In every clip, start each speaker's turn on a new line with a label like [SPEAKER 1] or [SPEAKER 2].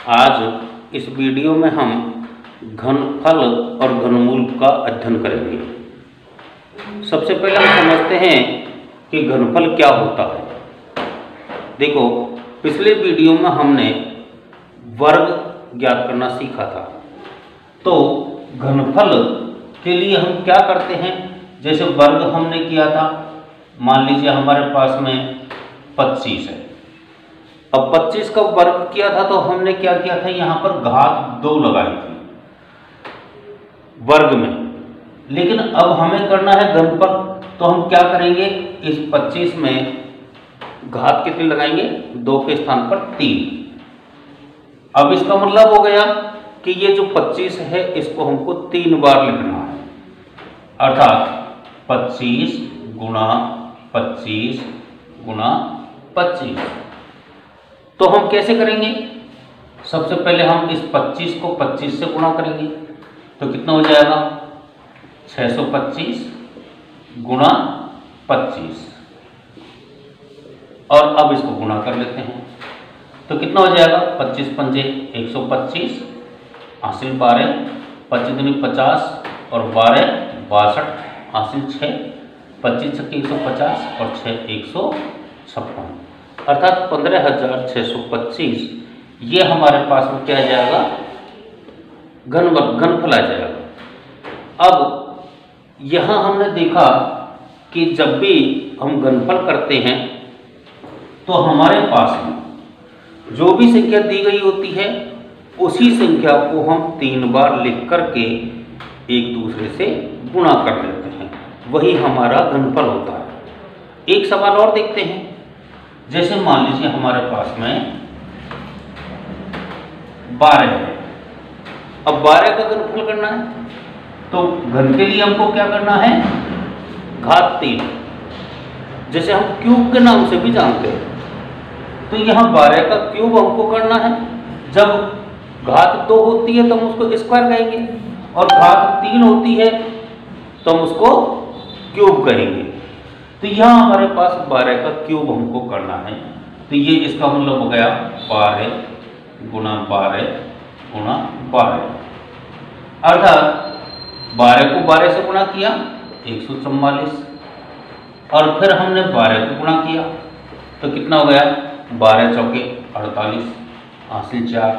[SPEAKER 1] आज इस वीडियो में हम घनफल और घनमूल का अध्ययन करेंगे। सबसे पहले हम समझते हैं कि घनफल क्या होता है। देखो, पिछले वीडियो में हमने वर्ग ज्ञात करना सीखा था। तो घनफल के लिए हम क्या करते हैं, जैसे वर्ग हमने किया था, मान लीजिए हमारे पास में 25 है। अब 25 का वर्ग किया था तो हमने क्या किया था, यहाँ पर घात 2 लगाई थी वर्ग में। लेकिन अब हमें करना है घनफल, तो हम क्या करेंगे, इस 25 में घात कितनी लगाएंगे, 2 के स्थान पर 3। अब इसका मतलब हो गया कि ये जो 25 है इसको हमको 3 बार लिखना है, अर्थात 25 गुणा 25 गुणा 25। तो हम कैसे करेंगे, सबसे पहले हम इस 25 को 25 से गुणा करेंगे, तो कितना हो जाएगा 625 गुणा 25। और अब इसको गुणा कर लेते हैं, तो कितना हो जाएगा 25 पंजे 125, हासिल 12, 25 दूनी 50 और 12 62, हासिल 6, 25 छक्के 150 और 6 156, अर्थात 15,625। ये हमारे पास में क्या आ जाएगा, घनफल आ जाएगा। अब यहाँ हमने देखा कि जब भी हम घनफल करते हैं तो हमारे पास में जो भी संख्या दी गई होती है उसी संख्या को हम 3 बार लिख करके एक दूसरे से गुणा कर लेते हैं, वही हमारा घनफल होता है। एक सवाल और देखते हैं, जैसे मान लीजिए हमारे पास में 12 है। अब 12 का घनफल करना है तो घन के लिए हमको क्या करना है, घात 3, जैसे हम क्यूब के नाम से भी जानते हैं। तो यहाँ 12 का क्यूब हमको करना है। जब घात 2 होती है तो हम उसको स्क्वायर कहेंगे, और घात 3 होती है तो हम उसको क्यूब कहेंगे। तो यहाँ हमारे पास 12 का क्यूब हमको करना है, तो ये इसका मतलब हो गया 12 गुणा 12 गुणा 12, अर्थात 12 को 12 से गुणा किया 144, और फिर हमने 12 को गुणा किया तो कितना हो गया 12 चौके 48, हासिल 4,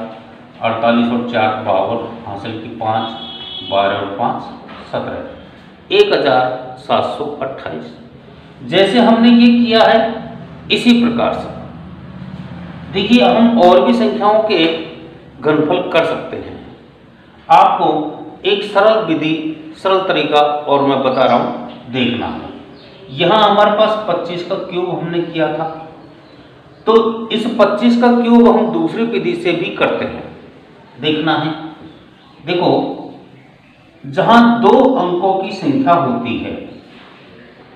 [SPEAKER 1] 48 और 4 52, हासिल की 5, 12 और 5 17, 1728। जैसे हमने ये किया है इसी प्रकार से देखिए हम और भी संख्याओं के घनफल कर सकते हैं। आपको एक सरल विधि, सरल तरीका और मैं बता रहा हूं, देखना है। यहां हमारे पास 25 का क्यूब हमने किया था, तो इस 25 का क्यूब हम दूसरी विधि से भी करते हैं, देखना है। देखो, जहां 2 अंकों की संख्या होती है,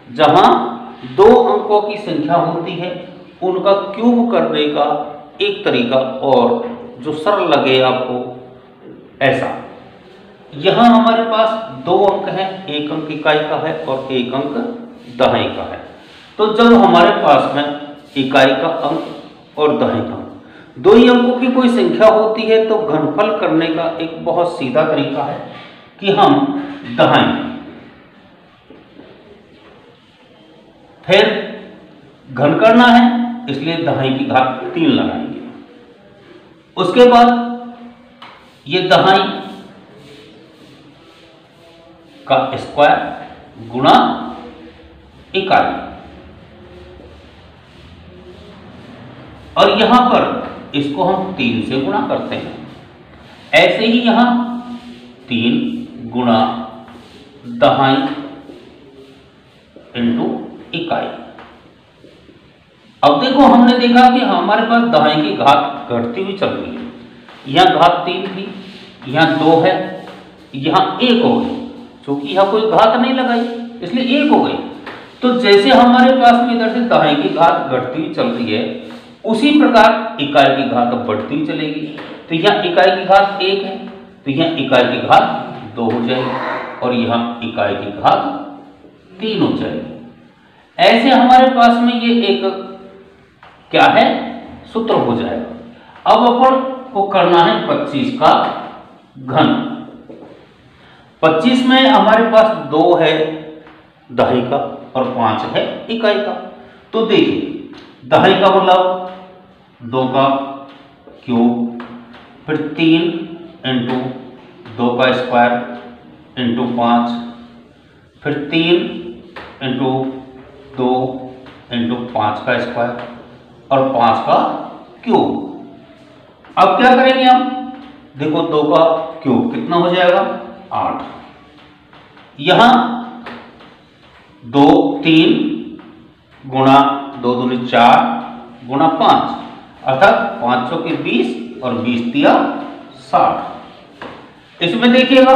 [SPEAKER 1] जहां 2 अंकों की संख्या होती है उनका क्यूब करने का एक तरीका और जो सरल लगे आपको, ऐसा। यहां हमारे पास 2 अंक हैं, एक अंक इकाई का है और एक अंक दहाई का है। तो जब हमारे पास में इकाई का अंक और दहाई का अंक, 2 ही अंकों की कोई संख्या होती है, तो घनफल करने का एक बहुत सीधा तरीका है कि हम दहाई, फिर घन करना है इसलिए दहाई की घात 3 लगाएंगे। उसके बाद ये दहाई का स्क्वायर गुणा इकाई, और यहां पर इसको हम 3 से गुणा करते हैं। ऐसे ही यहां 3 गुणा दहाई इंटू इकाई। अब देखो, हमने देखा कि हमारे पास दहाई की घात घटती हुई चल रही है। यहां घात 3 थी, यहां 2 है, यहां 1 हो गई, क्योंकि यहां कोई घात नहीं लगाई इसलिए 1 हो गई। तो जैसे हमारे पास में इधर से दहाई की घात घटती हुई चल रही है, उसी प्रकार इकाई की घात अब बढ़ती हुई चलेगी। तो यहाँ इकाई की घात 1 है, तो यहाँ इकाई की घात 2 हो जाएगी, और यहाँ इकाई की घात 3 हो जाएगी। ऐसे हमारे पास में ये एक क्या है, सूत्र हो जाएगा। अब अपन को करना है 25 का घन। 25 में हमारे पास 2 है दहाई का और 5 है इकाई का। तो देखिए दहाई का मतलब 2 का क्यूब, फिर 3 इंटू 2 का स्क्वायर इंटू 5, फिर 3 इंटू 2 इंटू 5 का स्क्वायर और 5 का क्यूब। अब क्या करेंगे हम, देखो 2 का क्यूब कितना हो जाएगा 8, यहां 2 3 गुणा 2 दूनी 4 गुणा 5 अर्थात 5 चौके 20 और 20 तिया 60। इसमें देखिएगा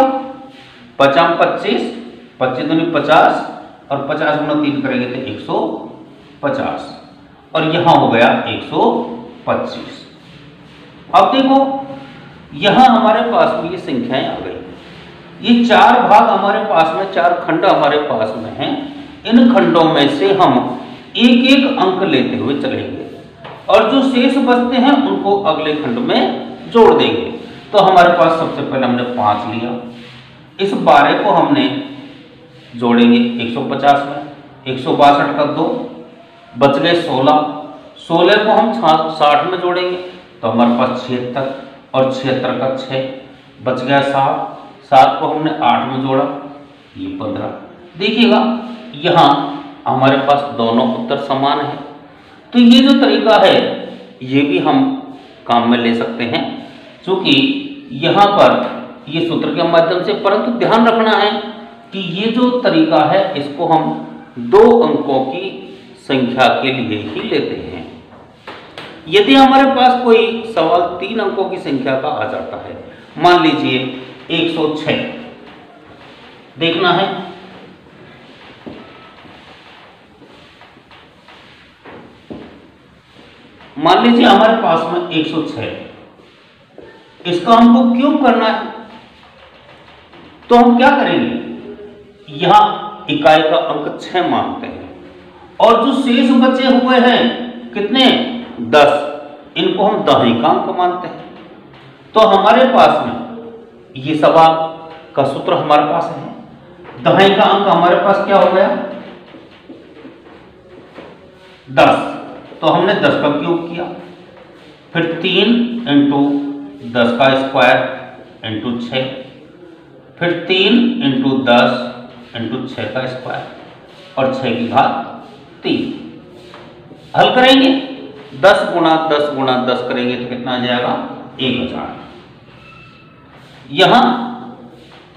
[SPEAKER 1] 5 25, 25 दूनी 50 और 50 गुणा 3 करेंगे तो 150 और यहां हो गया 125। अब देखो यहां हमारे पास में ये संख्याएं आ गई, ये 4 भाग हमारे पास में, 4 खंड हमारे पास में हैं। इन खंडों में से हम एक एक अंक लेते हुए चलेंगे और जो शेष बचते हैं उनको अगले खंड में जोड़ देंगे। तो हमारे पास सबसे पहले हमने 5 लिया, इस 12 को हमने जोड़ेंगे 150 में, 162 का 2 बच गए 16, 16 को हम 60 में जोड़ेंगे तो हमारे पास 76 और 76 का 6 बच गया 7, 7 को हमने 8 में जोड़ा ये 15। देखिएगा यहाँ हमारे पास दोनों उत्तर समान है। तो ये जो तरीका है ये भी हम काम में ले सकते हैं, क्योंकि यहाँ पर ये सूत्र के माध्यम से, परंतु ध्यान रखना है कि ये जो तरीका है इसको हम 2 अंकों की संख्या के लिए ही लेते हैं। यदि हमारे पास कोई सवाल 3 अंकों की संख्या का आ जाता है, मान लीजिए 106 देखना है, मान लीजिए हमारे पास में 106, इसका हमको क्यूब करना है। तो हम क्या करेंगे, यहां इकाई का अंक 6 मानते हैं और जो शेष बचे हुए हैं कितने 10, इनको हम दहाई का अंक मानते हैं। तो हमारे पास में ये सवाल का सूत्र हमारे पास है, दहाई का अंक हमारे पास क्या हो गया 10, तो हमने 10 का क्यूब किया, फिर 3 इंटू 10 का स्क्वायर इंटू 6, फिर 3 इंटू 10 इंटू 6 का स्क्वायर और 6 की घात 3। हल करेंगे 10 गुणा 10 गुणा 10 करेंगे तो कितना आ जाएगा 1000। यहां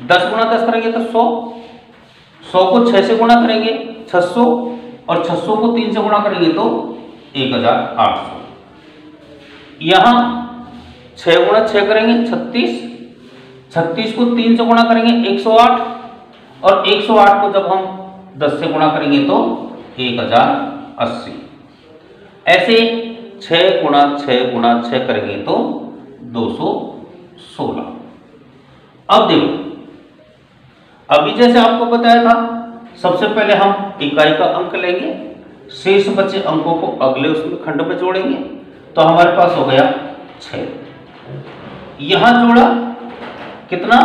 [SPEAKER 1] 10 गुणा 10 करेंगे तो 100, 100 को 6 से गुणा करेंगे 600 और 600 को 3 से गुणा करेंगे तो 1800। यहां 6 गुणा 6 करेंगे 36, 36 को 3 से गुणा करेंगे 108 और 108 को जब हम 10 से गुणा करेंगे तो 1080। ऐसे 6 गुणा 6 गुणा 6 करेंगे तो 216। अब देखो, अभी जैसे आपको बताया था, सबसे पहले हम इकाई का अंक लेंगे, शेष बचे अंकों को अगले उसमें खंड में जोड़ेंगे तो हमारे पास हो गया 6। यहां जोड़ा कितना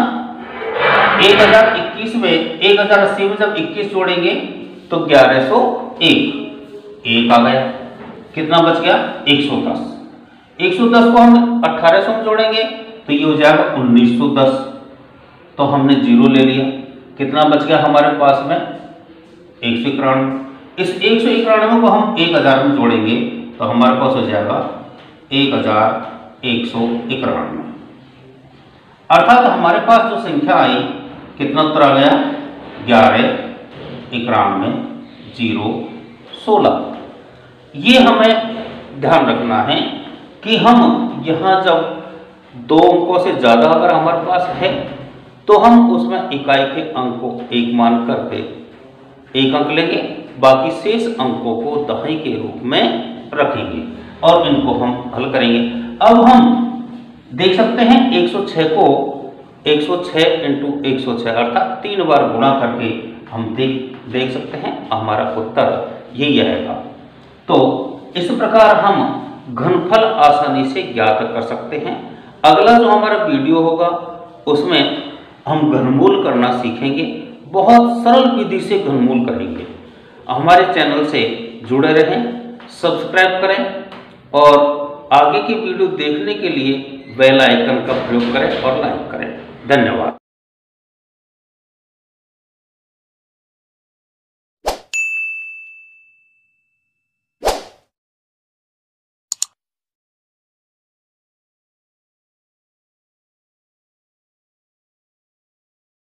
[SPEAKER 1] 1021 में, 1080 में जब 21 जोड़ेंगे तो 1101, 1 आ गया, कितना बच गया 110। 110 को हम 1800 में जोड़ेंगे तो ये हो जाएगा 1910, तो हमने 0 ले लिया, कितना बच गया हमारे पास में 191। इस 191 को हम 1000 में जोड़ेंगे तो हमारे पास हो जाएगा 1191, अर्थात हमारे पास जो संख्या आई कितना उत्तर आ गया 1191 016। ये हमें ध्यान रखना है कि हम यहाँ जब 2 अंकों से ज़्यादा अगर हमारे पास है तो हम उसमें इकाई के अंक को 1 मान करके 1 अंक लेंगे, बाकी शेष अंकों को दहाई के रूप में रखेंगे और इनको हम हल करेंगे। अब हम देख सकते हैं 106 को 106 इंटू 106 अर्थात 3 बार गुणा करके हम देख सकते हैं हमारा उत्तर यही आएगा। तो इस प्रकार हम घनफल आसानी से ज्ञात कर सकते हैं। अगला जो हमारा वीडियो होगा उसमें हम घनमूल करना सीखेंगे, बहुत सरल विधि से घनमूल करेंगे। हमारे चैनल से जुड़े रहें, सब्सक्राइब करें और आगे की वीडियो देखने के लिए बेल आइकन का प्रयोग करें और लाइक करें। धन्यवाद।